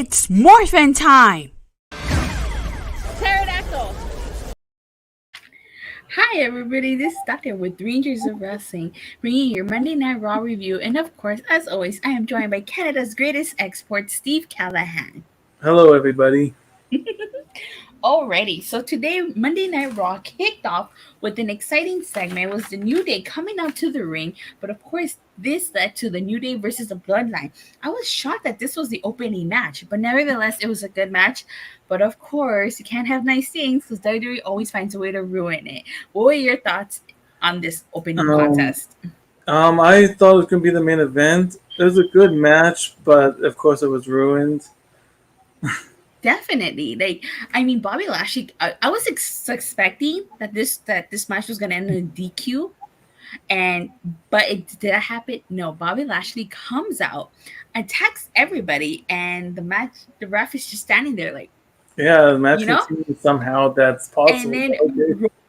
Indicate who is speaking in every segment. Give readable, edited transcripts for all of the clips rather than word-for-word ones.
Speaker 1: It's morphin' time!
Speaker 2: Pterodactyl! Hi everybody, this is Doctor with Rangers of Wrestling, bringing your Monday Night Raw review, and of course, as always, I am joined by Canada's greatest export, Steve Callahan.
Speaker 3: Hello everybody.
Speaker 2: Alrighty, so today Monday Night Raw kicked off with an exciting segment. It was the New Day coming out to the ring, but of course this led to the New Day versus the Bloodline. I was shocked that this was the opening match, but nevertheless it was a good match. But of course you can't have nice things because WWE always finds a way to ruin it. What were your thoughts on this opening contest?
Speaker 3: I thought it was going to be the main event. It was a good match, but of course it was ruined.
Speaker 2: Definitely. Bobby Lashley, I was expecting that this match was going to end in a DQ. But did that happen? No. Bobby Lashley comes out, attacks everybody, and the ref is just standing there like,
Speaker 3: yeah, the match continues somehow. That's possible.
Speaker 2: And then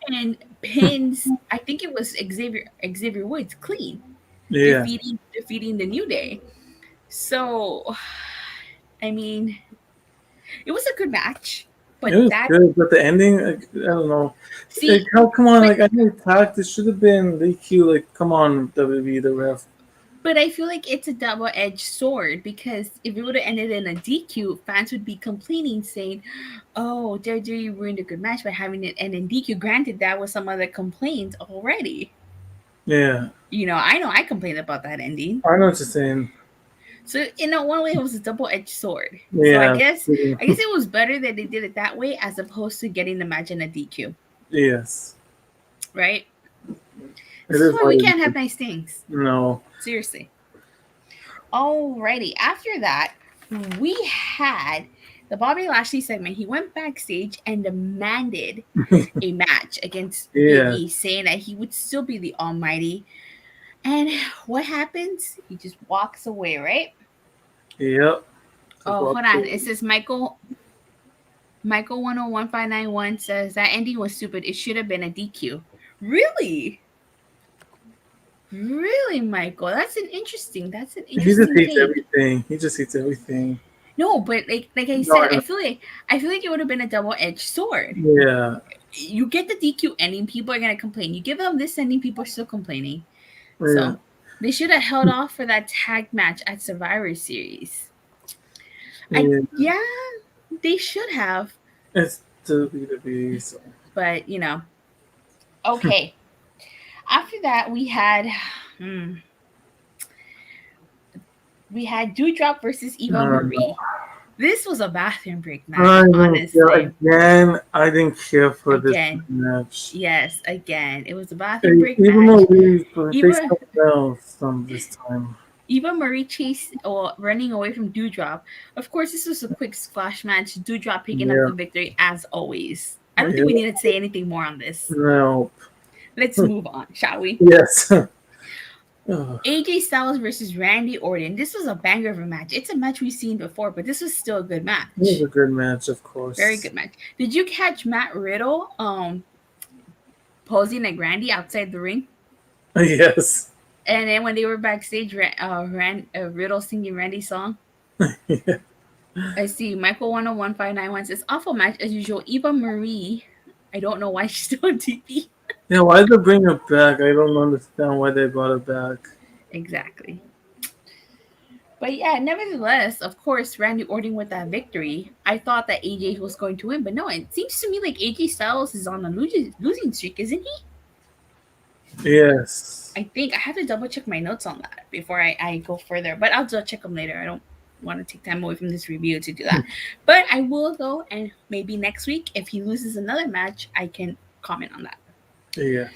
Speaker 2: Roman pins, I think it was Xavier Woods clean.
Speaker 3: Yeah.
Speaker 2: Defeating the New Day. So, it was a good match, but
Speaker 3: it was good. But the ending, I don't know. See, come on, I know attacked. It should have been DQ. Come on, WWE, the ref.
Speaker 2: But I feel like it's a double-edged sword because if it would have ended in a DQ, fans would be complaining, saying, "Oh, WWE ruined a good match by having it end in DQ." Granted, that was some other complaints already.
Speaker 3: Yeah.
Speaker 2: I know I complained about that ending.
Speaker 3: I know what you're saying.
Speaker 2: So, one way, it was a double-edged sword.
Speaker 3: Yeah.
Speaker 2: So, I guess it was better that they did it that way as opposed to getting the match in a DQ.
Speaker 3: Yes.
Speaker 2: Right? This is why we can't have nice things.
Speaker 3: No.
Speaker 2: Seriously. Alrighty. After that, we had the Bobby Lashley segment. He went backstage and demanded a match against Big E, saying that he would still be the Almighty. And what happens? He just walks away, right?
Speaker 3: Yep.
Speaker 2: Oh, hold on. It says Michael 101591 says that ending was stupid. It should have been a DQ. Really? Really, Michael? That's an interesting
Speaker 3: He just hates everything. He just hates everything.
Speaker 2: No, but like I said, I feel like it would have been a double-edged sword.
Speaker 3: Yeah.
Speaker 2: You get the DQ ending, people are gonna complain. You give them this ending, people are still complaining.
Speaker 3: Yeah.
Speaker 2: So they should have held off for that tag match at Survivor Series. Yeah, they should have.
Speaker 3: It's WWE, so.
Speaker 2: But okay. After that, we had Doudrop versus Eva Marie. This was a bathroom break match, honestly.
Speaker 3: Again, I didn't care for this match.
Speaker 2: Yes, again. It was a bathroom break match.
Speaker 3: This time.
Speaker 2: Eva Marie running away from Doudrop. Of course, this was a quick squash match. Doudrop picking up the victory, as always. I don't think we need to say anything more on this.
Speaker 3: No.
Speaker 2: Let's move on, shall we?
Speaker 3: Yes.
Speaker 2: AJ Styles versus Randy Orton. This was a banger of a match. It's a match we've seen before, but this was still a good match.
Speaker 3: It was a good match, of course.
Speaker 2: Very good match. Did you catch Matt Riddle posing like Randy outside the ring?
Speaker 3: Yes.
Speaker 2: And then when they were backstage, Riddle singing Randy's song.
Speaker 3: Yeah.
Speaker 2: I see. Michael 101591 says, awful match as usual. Eva Marie, I don't know why she's still on TV.
Speaker 3: Yeah, why did they bring her back? I don't understand why they brought her back.
Speaker 2: Exactly. But yeah, nevertheless, of course, Randy Orton with that victory. I thought that AJ was going to win, but no, it seems to me like AJ Styles is on a losing streak, isn't he?
Speaker 3: Yes.
Speaker 2: I think I have to double check my notes on that before I go further, but I'll just check them later. I don't want to take time away from this review to do that. But I will go, and maybe next week, if he loses another match, I can comment on that.
Speaker 3: Yeah.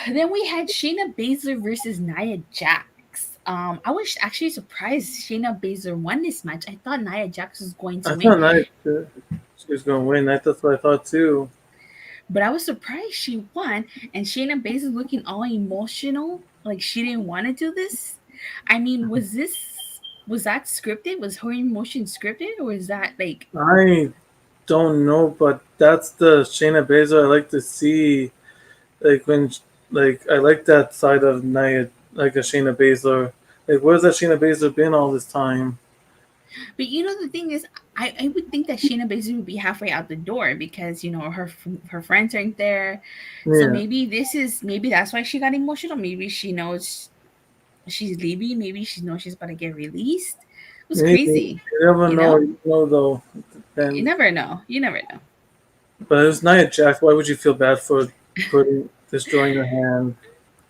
Speaker 2: Then we had Shayna Baszler versus Nia Jax. I was actually surprised Shayna Baszler won this match. I thought Nia Jax was going to win.
Speaker 3: I thought she was going to win. That's what I thought too.
Speaker 2: But I was surprised she won, and Shayna Baszler looking all emotional, like she didn't want to do this. I mean, was that scripted? Was her emotion scripted, or was that like?
Speaker 3: I don't know, but that's the Shayna Baszler I like to see. I like that side of Nia, like a Shayna Baszler. Like, where's that Shayna Baszler been all this time?
Speaker 2: But the thing is, I would think that Shayna Baszler would be halfway out the door because her friends aren't there. So
Speaker 3: Yeah,
Speaker 2: maybe that's why she got emotional. Maybe she knows she's leaving. Maybe she knows she's about to get released. It was
Speaker 3: maybe
Speaker 2: crazy,
Speaker 3: you never
Speaker 2: you
Speaker 3: know.
Speaker 2: know.
Speaker 3: You know though.
Speaker 2: You
Speaker 3: Then,
Speaker 2: never know. You never know.
Speaker 3: but it was Nia Jax. Why would you feel bad for putting destroying her hand?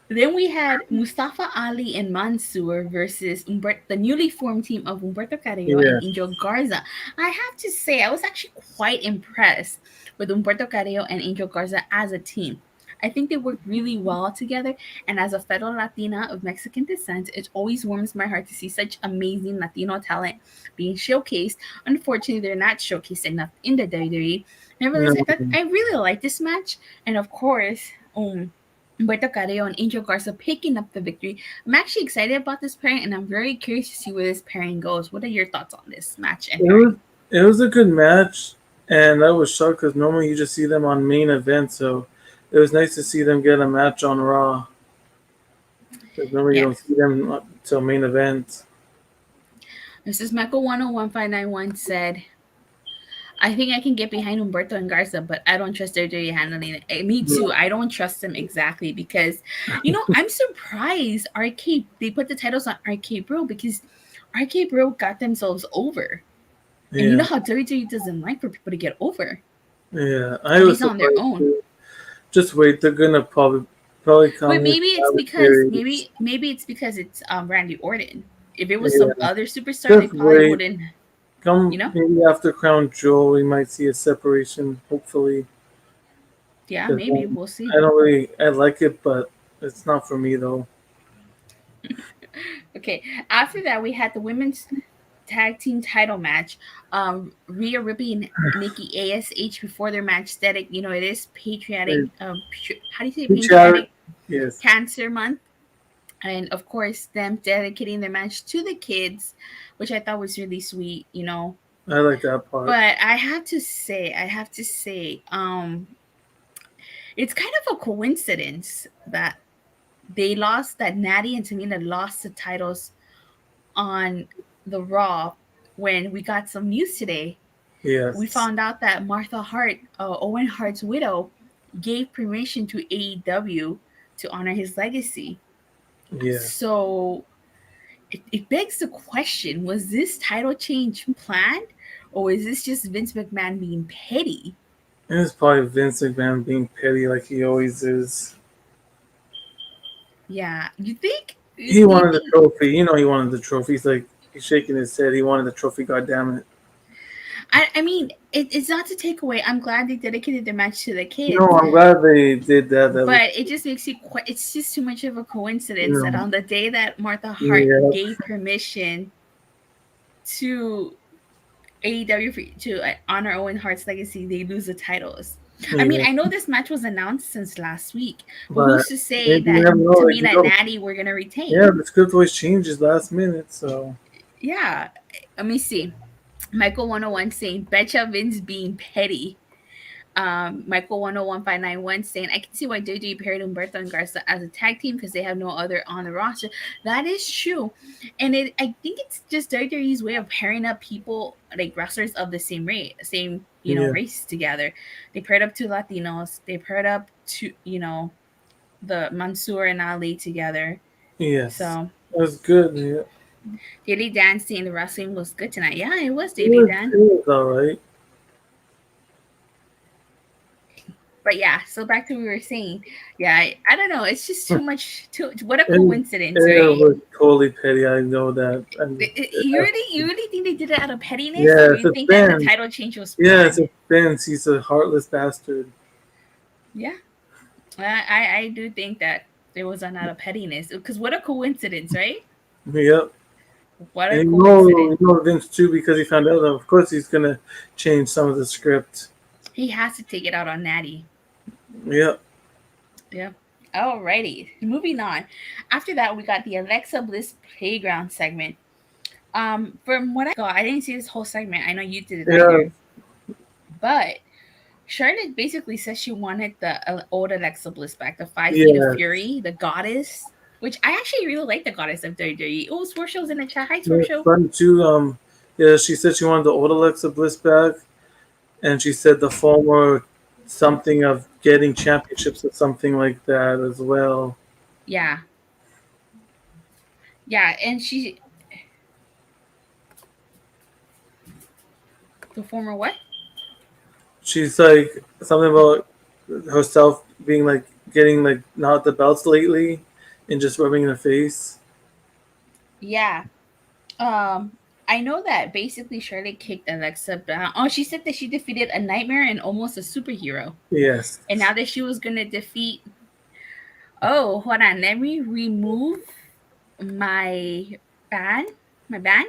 Speaker 2: Then we had Mustafa Ali and Mansoor versus the newly formed team of Humberto Carillo and
Speaker 3: Yeah,
Speaker 2: Angel Garza. I have to say, I was actually quite impressed with Humberto Carillo and Angel Garza as a team. I think they work really well together, and as a fellow Latina of Mexican descent, it always warms my heart to see such amazing Latino talent being showcased. Unfortunately, they're not showcased enough in the WWE. Nevertheless,
Speaker 3: no,
Speaker 2: I really like this match, and of course, Humberto Carrillo and Angel Garza picking up the victory. I'm actually excited about this pairing, and I'm very curious to see where this pairing goes. What are your thoughts on this match and
Speaker 3: it was
Speaker 2: pairing?
Speaker 3: it was a good match, and I was shocked because normally you just see them on main events. So it was nice to see them get a match on Raw. Because normally you
Speaker 2: Yeah.
Speaker 3: don't see them until main events.
Speaker 2: This is Michael101591 said, I think I can get behind Humberto and Garza, but I don't trust their dirty handling it. Me too. I don't trust them exactly because, I'm surprised they put the titles on RK Bro because RK Bro got themselves over. And you know
Speaker 3: Yeah,
Speaker 2: how WWE doesn't like for people to get over,
Speaker 3: yeah. I
Speaker 2: at
Speaker 3: was
Speaker 2: least on their
Speaker 3: surprised
Speaker 2: own.
Speaker 3: too. Just wait, they're gonna probably
Speaker 2: But
Speaker 3: come with
Speaker 2: maybe it's
Speaker 3: Survivor
Speaker 2: because
Speaker 3: Series.
Speaker 2: it's Randy Orton. If it was some
Speaker 3: Yeah,
Speaker 2: other superstar, they
Speaker 3: just
Speaker 2: probably
Speaker 3: wait.
Speaker 2: wouldn't. You
Speaker 3: Come
Speaker 2: know?
Speaker 3: maybe after Crown Jewel, we might see a separation. Hopefully,
Speaker 2: Yeah,
Speaker 3: because
Speaker 2: maybe we'll see.
Speaker 3: I don't really I like it, but it's not for me though.
Speaker 2: Okay. After that, we had the women's tag team title match. Rhea Ripley and Nikki A.s.h before their match static. It is patriotic.
Speaker 3: Hey,
Speaker 2: How do you say
Speaker 3: Charity,
Speaker 2: patriotic
Speaker 3: yes,
Speaker 2: cancer month? And of course, them dedicating their match to the kids, which I thought was really sweet.
Speaker 3: I like that part.
Speaker 2: But I have to say, it's kind of a coincidence that Natty and Tamina lost the titles on the Raw when we got some news today. We
Speaker 3: Yes,
Speaker 2: found out that Martha Hart, Owen Hart's widow, gave permission to AEW to honor his legacy.
Speaker 3: yeah.
Speaker 2: So it begs the question, was this title change planned, or is this just Vince McMahon being petty?
Speaker 3: And it's probably Vince McMahon being petty like he always is.
Speaker 2: Yeah, you think?
Speaker 3: He
Speaker 2: You
Speaker 3: wanted the
Speaker 2: think?
Speaker 3: trophy. You know he wanted the trophy. He's like he's shaking his head. He wanted the trophy. God damn it!
Speaker 2: I mean, it's not to take away. I'm glad they dedicated their match to the
Speaker 3: No,
Speaker 2: kids,
Speaker 3: I'm glad they did that. That was
Speaker 2: but it just makes you. It's just too much of a
Speaker 3: you
Speaker 2: coincidence that
Speaker 3: know
Speaker 2: on the day that Martha Hart
Speaker 3: yeah
Speaker 2: gave permission to AEW to honor Owen Hart's legacy, they lose the titles. I mean,
Speaker 3: yeah.
Speaker 2: I know this match was announced since last week, but
Speaker 3: But
Speaker 2: who's to say
Speaker 3: maybe you
Speaker 2: that
Speaker 3: never know. Like you
Speaker 2: Tamina and
Speaker 3: know,
Speaker 2: Natty were gonna
Speaker 3: yeah,
Speaker 2: retain?
Speaker 3: the script always changes last minute. So
Speaker 2: Yeah, let me see. Michael 101 saying, "Betcha Vince being petty." Michael 101591 saying, I can see why WWE paired Humberto and Garza as a tag team because they have no other on the roster. That is true. And I think it's just WWE's way of pairing up people like wrestlers of the same race,
Speaker 3: yeah,
Speaker 2: race together. They paired up two Latinos, they paired up the Mansoor and Ali together.
Speaker 3: yes,
Speaker 2: So
Speaker 3: it was good. Yeah.
Speaker 2: Daily Dan saying the wrestling was good tonight. Yeah, it was
Speaker 3: It
Speaker 2: Daily
Speaker 3: was
Speaker 2: Dan.
Speaker 3: it was all right.
Speaker 2: But yeah, so back to what we were saying. Yeah, I don't know. It's just too much. What a
Speaker 3: It,
Speaker 2: coincidence,
Speaker 3: it
Speaker 2: right?
Speaker 3: was totally petty. I know that. And
Speaker 2: You really think they did it out of pettiness, or
Speaker 3: yes,
Speaker 2: you
Speaker 3: it's
Speaker 2: think that the
Speaker 3: Ben.
Speaker 2: title change was
Speaker 3: Yes,
Speaker 2: planned?
Speaker 3: it's Ben. He's a heartless bastard.
Speaker 2: Yeah, I do think that it was done out of pettiness. Because what a coincidence, right?
Speaker 3: Yep.
Speaker 2: What a
Speaker 3: And
Speaker 2: coincidence.
Speaker 3: Vince too because he found out that of course he's gonna change some of the script.
Speaker 2: He has to take it out on Natty.
Speaker 3: Yep.
Speaker 2: Yeah. Alrighty. Moving on. After that, we got the Alexa Bliss Playground segment. From what I got, I didn't see this whole segment. I know you didn't
Speaker 3: Yeah.
Speaker 2: either. But Charlotte basically says she wanted the old Alexa Bliss back, the 5 Feet of
Speaker 3: Yes.
Speaker 2: Fury, the goddess, which I actually really like the goddess of WWE. Oh, Sworsho's in the chat. Hi,
Speaker 3: It's
Speaker 2: Sworsho.
Speaker 3: fun too. Yeah, she said she wanted the old Alexa Bliss back, and she said the former something of getting championships or something like that as well.
Speaker 2: Yeah, yeah, and the former what?
Speaker 3: She's like something about herself being like getting like not the belts lately and just rubbing in the face.
Speaker 2: Yeah. Um, I know that basically Charlotte kicked Alexa down. Oh, she said that she defeated a nightmare and almost a superhero.
Speaker 3: Yes.
Speaker 2: And now that she was gonna defeat, oh, hold on, let me remove my band, my band,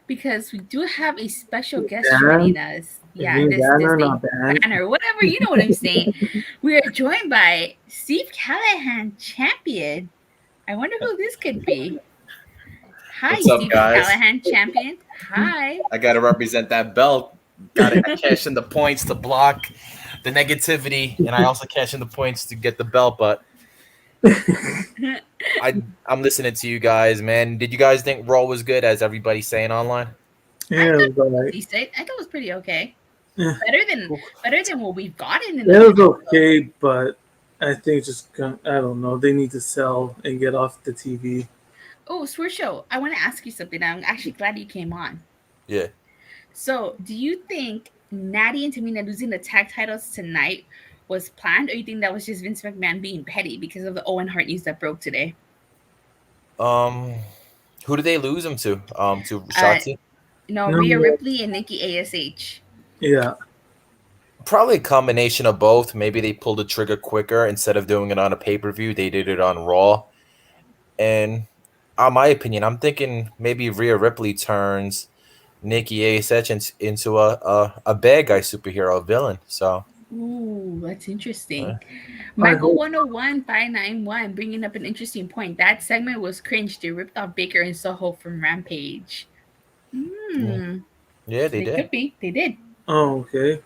Speaker 2: because we do have a special guest joining
Speaker 3: Dan?
Speaker 2: us.
Speaker 3: Is
Speaker 2: Yeah,
Speaker 3: me
Speaker 2: this
Speaker 3: Banner,
Speaker 2: day
Speaker 3: not Dan?
Speaker 2: banner, whatever, you know what I'm saying. We are joined by Steve Callahan, champion. I wonder who this could be. Hi,
Speaker 4: What's up,
Speaker 2: Steve
Speaker 4: guys?
Speaker 2: Callahan, champion. Hi.
Speaker 4: I gotta represent that belt. Gotta cash in the points to block the negativity, and I also cash in the points to get the belt. But I'm listening to you guys, man. Did you guys think Raw was good, as everybody's saying online?
Speaker 2: I
Speaker 3: Yeah,
Speaker 2: thought
Speaker 3: it was
Speaker 2: it was
Speaker 3: alright.
Speaker 2: decent. I thought it was pretty okay.
Speaker 3: Yeah.
Speaker 2: Better than what we've gotten in
Speaker 3: It
Speaker 2: the
Speaker 3: was
Speaker 2: past.
Speaker 3: okay, but I think I don't know. They need to sell and get off the TV.
Speaker 2: Oh, Swear Show, I want to ask you something. I'm actually glad you came on.
Speaker 4: Yeah.
Speaker 2: So, do you think Natty and Tamina losing the tag titles tonight was planned, or you think that was just Vince McMahon being petty because of the Owen Hart news that broke today?
Speaker 4: Um, who did they lose him to? To
Speaker 2: Uh,
Speaker 4: Shotzi?
Speaker 2: no, Rhea
Speaker 3: No,
Speaker 2: Ripley and Nikki A.s.h.
Speaker 3: yeah,
Speaker 4: Probably a combination of both. Maybe they pulled the trigger quicker instead of doing it on a pay per view. They did it on Raw, and my opinion, I'm thinking maybe Rhea Ripley turns Nikki A.s.h. into a bad guy superhero, a villain. So
Speaker 2: Ooh, that's interesting.
Speaker 4: uh,
Speaker 3: I
Speaker 2: Michael
Speaker 3: hope.
Speaker 2: 101591 bringing up an interesting point. That segment was cringe. They ripped off Baker and Soho from Rampage.
Speaker 4: yeah,
Speaker 2: Hmm.
Speaker 4: yeah, they
Speaker 2: They
Speaker 4: did.
Speaker 2: could be. They did.
Speaker 3: Oh, okay.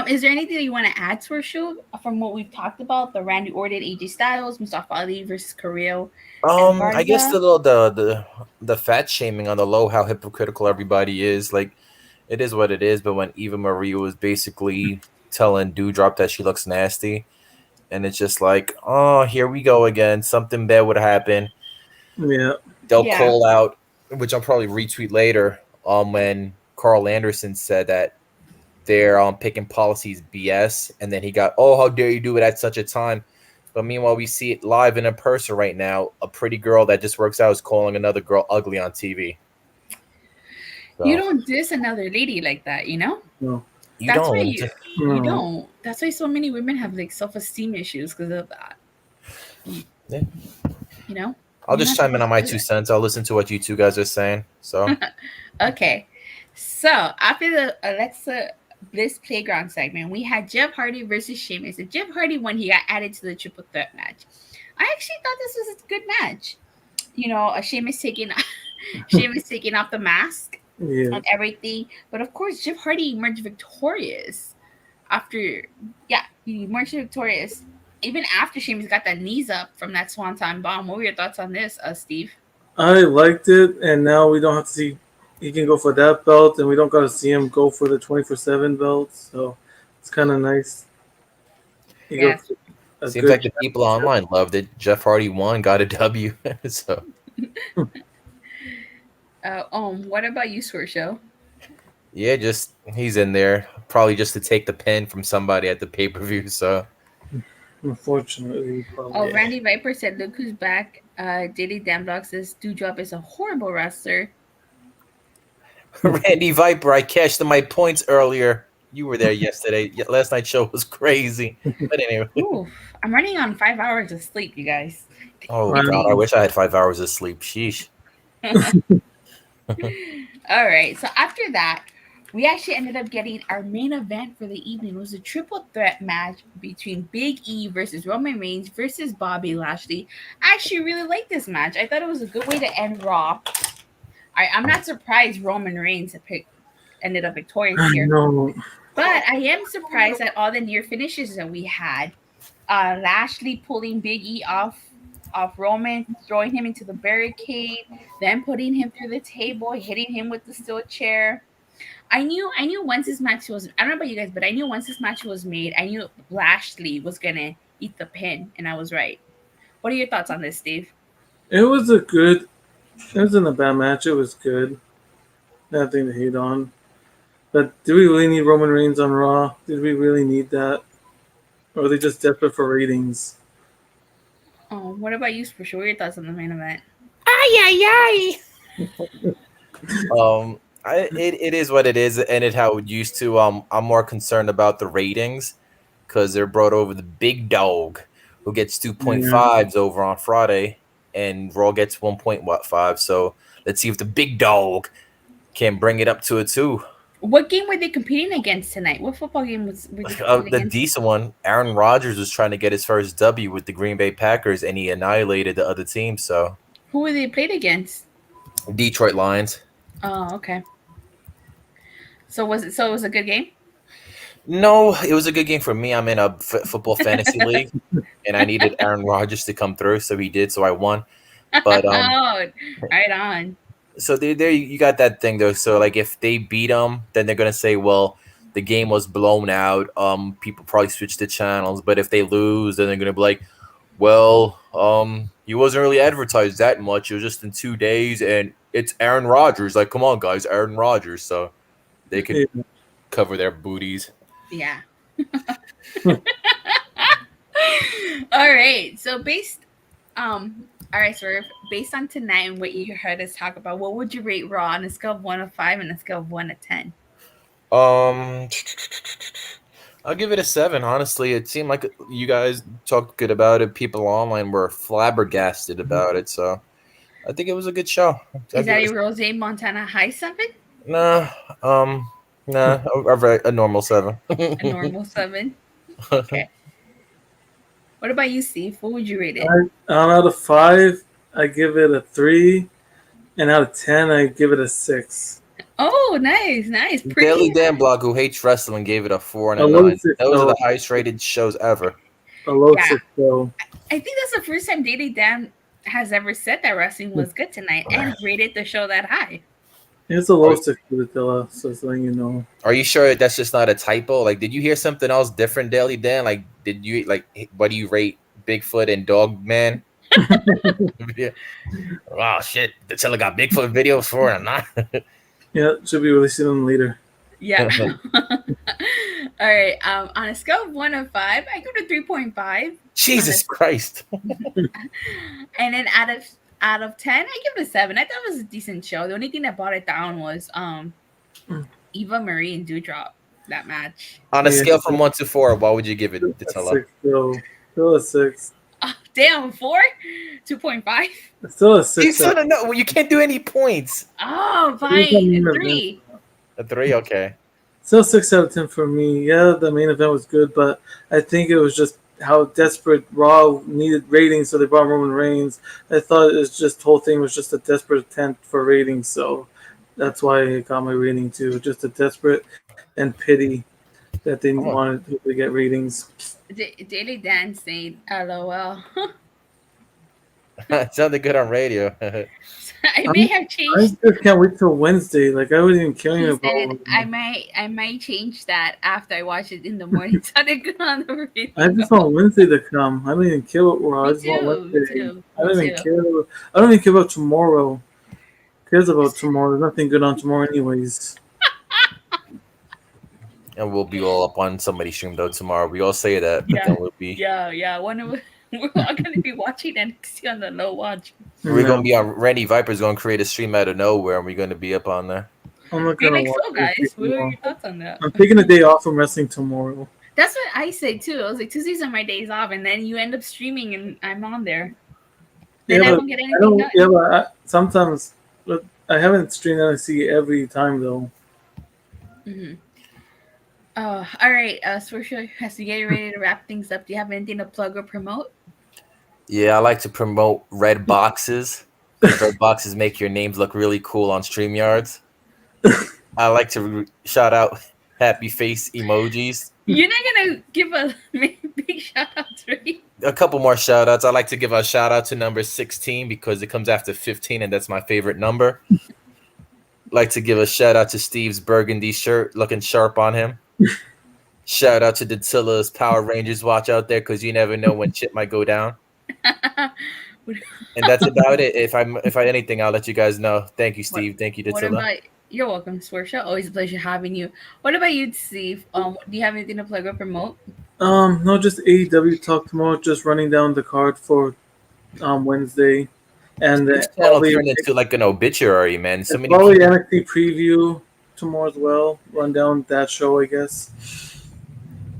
Speaker 2: Is there anything that you want to add to our show from what we've talked about? The Randy Orton, AJ Styles, Mustafa Ali versus Carillo and
Speaker 4: I guess
Speaker 2: Garza.
Speaker 4: the fat shaming on the low, how hypocritical everybody is. Like, it is what it is. But when Eva Marie was basically telling Doudrop that she looks nasty, and it's just like, oh, here we go again. Something bad would happen.
Speaker 3: Yeah,
Speaker 4: They'll
Speaker 2: Yeah.
Speaker 4: call out, which I'll probably retweet later. When Carl Anderson said that they're picking policies BS, and then he got, oh, how dare you do it at such a time. But meanwhile, we see it live and in person right now. A pretty girl that just works out is calling another girl ugly on TV.
Speaker 2: You
Speaker 4: So
Speaker 2: don't diss another lady like that, you know?
Speaker 3: no,
Speaker 4: you
Speaker 2: That's why
Speaker 4: don't.
Speaker 2: you
Speaker 3: no.
Speaker 2: don't. That's why so many women have like self-esteem issues because of that. You,
Speaker 4: Yeah.
Speaker 2: you know?
Speaker 4: I'll
Speaker 2: You're
Speaker 4: just
Speaker 2: not
Speaker 4: chime in
Speaker 2: supposed
Speaker 4: on
Speaker 2: to
Speaker 4: my
Speaker 2: do
Speaker 4: 2 cents. I'll listen to what you two guys are saying. So
Speaker 2: that. Okay. So after the Alexa Bliss Playground segment, we had Jeff Hardy versus Sheamus. And Jeff Hardy won. He got added to the triple threat match. I actually thought this was a good match. You know, Sheamus taking Sheamus taking off the mask
Speaker 3: Yeah,
Speaker 2: and everything. But of course, Jeff Hardy emerged victorious after. Yeah, he emerged victorious. Even after Sheamus got that knees up from that Swanton bomb. What were your thoughts on this, Steve?
Speaker 3: I liked it, and now we don't have to see. He can go for that belt, and we don't got to see him go for the 24/7 belt. So it's kind of nice. He goes
Speaker 2: Yes.
Speaker 3: for a
Speaker 4: seems
Speaker 3: good
Speaker 4: like the people
Speaker 3: championship.
Speaker 4: online loved it. Jeff Hardy won, got a W. So
Speaker 2: What about you, Swer Show?
Speaker 4: yeah, just he's in there probably just to take the pin from somebody at the pay per view. So
Speaker 3: Unfortunately,
Speaker 2: Oh,
Speaker 3: probably.
Speaker 4: yeah.
Speaker 2: Randy Viper said, "Look who's back." Daily Damdog says, "Doudrop is a horrible wrestler."
Speaker 4: Randy Viper, I cashed in my points earlier. You were there yesterday. Last night's show was crazy. But anyway,
Speaker 2: Ooh, I'm running on 5 hours of sleep, you guys.
Speaker 4: oh God, I
Speaker 3: Wow.
Speaker 4: wish I had 5 hours of sleep. Sheesh.
Speaker 2: All right. So after that, we actually ended up getting our main event for the evening. It was a triple threat match between Big E versus Roman Reigns versus Bobby Lashley. I actually really liked this match. I thought it was a good way to end Raw. I'm not surprised Roman Reigns ended up victorious
Speaker 3: I
Speaker 2: here,
Speaker 3: know.
Speaker 2: but I am surprised at all the near finishes that we had. Lashley pulling Big E off of Roman throwing him into the barricade, then putting him through the table, hitting him with the steel chair. I knew once this match was, I don't know about you guys, but I knew once this match was made, I knew Lashley was gonna eat the pin, and I was right. What are your thoughts on this, Steve?
Speaker 3: It wasn't a bad match. It was good. Nothing to hate on. But do we really need Roman Reigns on Raw? Did we really need that? Or are they just desperate for ratings?
Speaker 2: Oh, what about you, Spurs? What are your thoughts on the main event?
Speaker 4: It is what it is, and it how it used to. I'm more concerned about the ratings because they're brought over the big dog who gets 2.5s over on Friday, and Raw gets 1.5. So let's see if the big dog can bring it up to a 2.
Speaker 2: What game were they competing against tonight? What football game were they competing
Speaker 4: The
Speaker 2: against?
Speaker 4: decent one. Aaron Rodgers was trying to get his first W with the Green Bay Packers, and he annihilated the other team. So
Speaker 2: Who were they played against?
Speaker 4: Detroit Lions.
Speaker 2: Oh, okay. So it was a good game?
Speaker 4: No, it was a good game for me. I'm in a football fantasy league, and I needed Aaron Rodgers to come through, so he did. So I won. But
Speaker 2: Oh, right on.
Speaker 4: so there you got that thing though. So like if they beat them, then they're gonna say, well, the game was blown out. People probably switch the channels. But if they lose, then they're gonna be like, well, he wasn't really advertised that much. It was just in 2 days, and it's Aaron Rodgers. Like, come on, guys, Aaron Rodgers. So they could cover their booties.
Speaker 2: Yeah. All right. So all right, sir. Based on tonight and what you heard us talk about, what would you rate Raw on a scale of 1 to 5 and a scale of 1 to 10?
Speaker 4: I'll give it a 7. Honestly, it seemed like you guys talked good about it. People online were flabbergasted about it, so I think it was a good show.
Speaker 2: Is that a Rose Montana high 7?
Speaker 4: Nah, a normal 7.
Speaker 2: A normal 7? Okay. What about you, Steve? What would you rate it?
Speaker 3: Out of 5, I give it a 3. And out of 10, I give it a 6.
Speaker 2: Oh, nice.
Speaker 4: Daily
Speaker 2: Pretty.
Speaker 4: Dan Blog, who hates wrestling, gave it a 4 and a
Speaker 3: A low
Speaker 4: 9.
Speaker 3: 6,
Speaker 4: Those are the
Speaker 3: though.
Speaker 4: highest rated shows ever.
Speaker 3: A low
Speaker 2: Yeah.
Speaker 3: 6, though.
Speaker 2: I think that's the first time Daily Dan has ever said that wrestling was good tonight and rated the show that high.
Speaker 3: It's a low 6 for the Dilla, so it's letting you know.
Speaker 4: Are you sure that's just not a typo? Like, did you hear something else different, Daily Dan? Like, did you what do you rate Bigfoot and Dog Man? Wow, shit! The Tiller got Bigfoot videos for and not.
Speaker 3: Yeah, should be releasing them later.
Speaker 2: Yeah. All right. On a scale of 1 to 5, I go to 3.5.
Speaker 4: Jesus Christ!
Speaker 2: And then out of 10, I give it a 7. I thought it was a decent show. The only thing that brought it down was Eva Marie and Doudrop, that match.
Speaker 4: On a scale from 1 to 4, what would you give it, the Tiller?
Speaker 3: 6, still a 6.
Speaker 2: Damn, 4? 2.5?
Speaker 3: Still a 6.
Speaker 4: No, you can't do any points.
Speaker 2: Oh, fine. 3.
Speaker 4: A 3, okay.
Speaker 3: Still 6 out of 10 for me. Yeah, the main event was good, but I think it was just how desperate Raw needed ratings, so they brought Roman Reigns. I thought the whole thing was just a desperate attempt for ratings, so that's why it got my rating too. Just a desperate and pity that they wanted to get ratings.
Speaker 2: Daily Dan said, LOL.
Speaker 4: It sounded good on radio.
Speaker 2: I may have
Speaker 3: I
Speaker 2: changed.
Speaker 3: just can't wait till Wednesday. Like, I wasn't even caring
Speaker 2: He
Speaker 3: about
Speaker 2: said,
Speaker 3: it.
Speaker 2: I might change that after I watch it in the morning. It sounded good on the radio.
Speaker 3: I just want Wednesday to come. I don't even care what Raw. I
Speaker 2: Me
Speaker 3: just want
Speaker 2: too,
Speaker 3: Wednesday.
Speaker 2: too,
Speaker 3: I don't
Speaker 2: me
Speaker 3: even
Speaker 2: too.
Speaker 3: care. I don't even care about tomorrow. Who cares about tomorrow? There's nothing good on tomorrow, anyways.
Speaker 4: And we'll be all up on somebody's stream though tomorrow. We all say that, but then we'll be
Speaker 2: Yeah. We're all gonna be watching NXT on the low watch.
Speaker 4: we're gonna be on Randy Viper's gonna create a stream out of nowhere, and we're gonna be up on there.
Speaker 3: I'm not
Speaker 2: You
Speaker 3: gonna
Speaker 2: think
Speaker 3: watch
Speaker 2: so, guys?
Speaker 3: it
Speaker 2: What are
Speaker 3: tomorrow.
Speaker 2: your thoughts on that?
Speaker 3: I'm taking a day off from wrestling tomorrow.
Speaker 2: That's what I say too. I was like, Tuesdays are my days off, and then you end up streaming, and I'm on there. Then I
Speaker 3: but
Speaker 2: won't get anything done.
Speaker 3: Yeah, but sometimes but I haven't streamed NXT every time though.
Speaker 2: Mm-hmm. All right. Swisher, as we get ready to wrap things up, do you have anything to plug or promote?
Speaker 4: Yeah, I like to promote red boxes. Red boxes make your names look really cool on StreamYards. I like to shout out happy face emojis.
Speaker 2: You're not gonna give a big shout out to me.
Speaker 4: A couple more shout outs. I'd like to give a shout out to number 16 because it comes after 15 and that's my favorite number. Like to give a shout out to Steve's burgundy shirt looking sharp on him. Shout out to Datilla's Power Rangers watch out there because you never know when shit might go down. And that's about it. If I anything, I'll let you guys know. Thank you, Steve. Thank you, Datilla.
Speaker 2: You're welcome, Swarsha. Always a pleasure having you. What about you, Steve? Do you have anything to plug or promote?
Speaker 3: No, just AEW talk tomorrow. Just running down the card for Wednesday, and
Speaker 4: This channel turned into like an obituary, man. So many
Speaker 3: probably NXT preview tomorrow as well. Run down that show, I guess.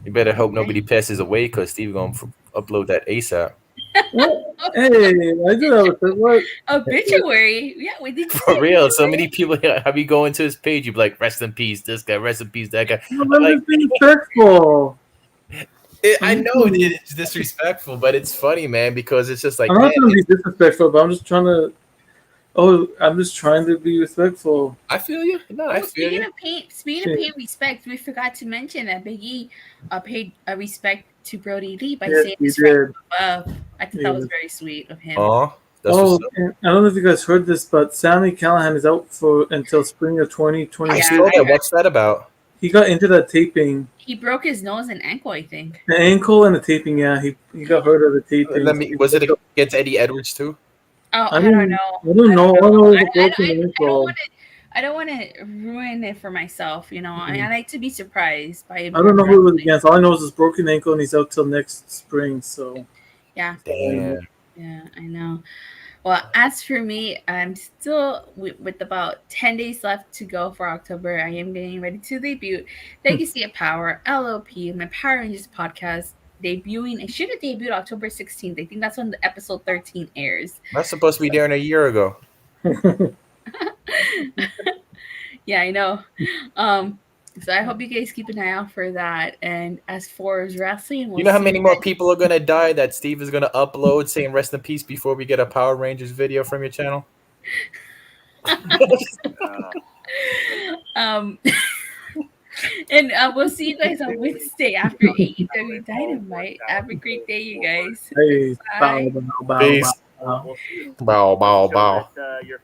Speaker 4: You better hope nobody passes away because Steve gonna upload that ASAP.
Speaker 3: What? Hey, I did have a what?
Speaker 2: Obituary? Yeah, we did.
Speaker 4: For real, so many people have you go into his page, you be like, rest in peace, this guy, rest in peace, that guy.
Speaker 3: Like, disrespectful.
Speaker 4: I know it's disrespectful, but it's funny, man, because it's just like
Speaker 3: I'm not trying to be disrespectful, but I'm just trying to. I'm just trying to be respectful.
Speaker 4: I feel you. No, I feel you.
Speaker 2: Speaking of paying respect, we forgot to mention that Big E paid a respect to Brody Lee by saying his friend above. I thought that was very sweet of him.
Speaker 3: I don't know if you guys heard this, but Sami Callihan is out until spring of 2020.
Speaker 4: I saw that. What's that about?
Speaker 3: He got into that taping.
Speaker 2: He broke his nose and ankle, I think.
Speaker 3: The ankle and the taping, yeah. He got hurt of the taping.
Speaker 4: Was it against Eddie Edwards too?
Speaker 2: Oh, I don't know.
Speaker 3: I don't know.
Speaker 2: I don't want to ruin it for myself, you know. I like to be surprised by him.
Speaker 3: I don't know who it was against. All I know is his broken ankle, and he's out till next spring. So,
Speaker 2: yeah.
Speaker 4: Damn.
Speaker 2: Yeah, I know. Well, as for me, I'm still with about 10 days left to go for October. I am getting ready to debut Legacy of Power, LOP, my Power Rangers podcast. Debuting. It should have debuted October 16th. I think that's when the episode 13 airs.
Speaker 4: That's supposed to be there in a year ago.
Speaker 2: Yeah, I know. So I hope you guys keep an eye out for that. And as far as wrestling,
Speaker 4: you know how many more people are gonna die that Steve is gonna upload saying rest in peace before we get a Power Rangers video from your channel?
Speaker 2: And we'll see you guys on Wednesday after AEW Dynamite. Have a great day, you guys.
Speaker 3: Hey,
Speaker 2: bye.
Speaker 4: Bow, bow, bow.
Speaker 5: Your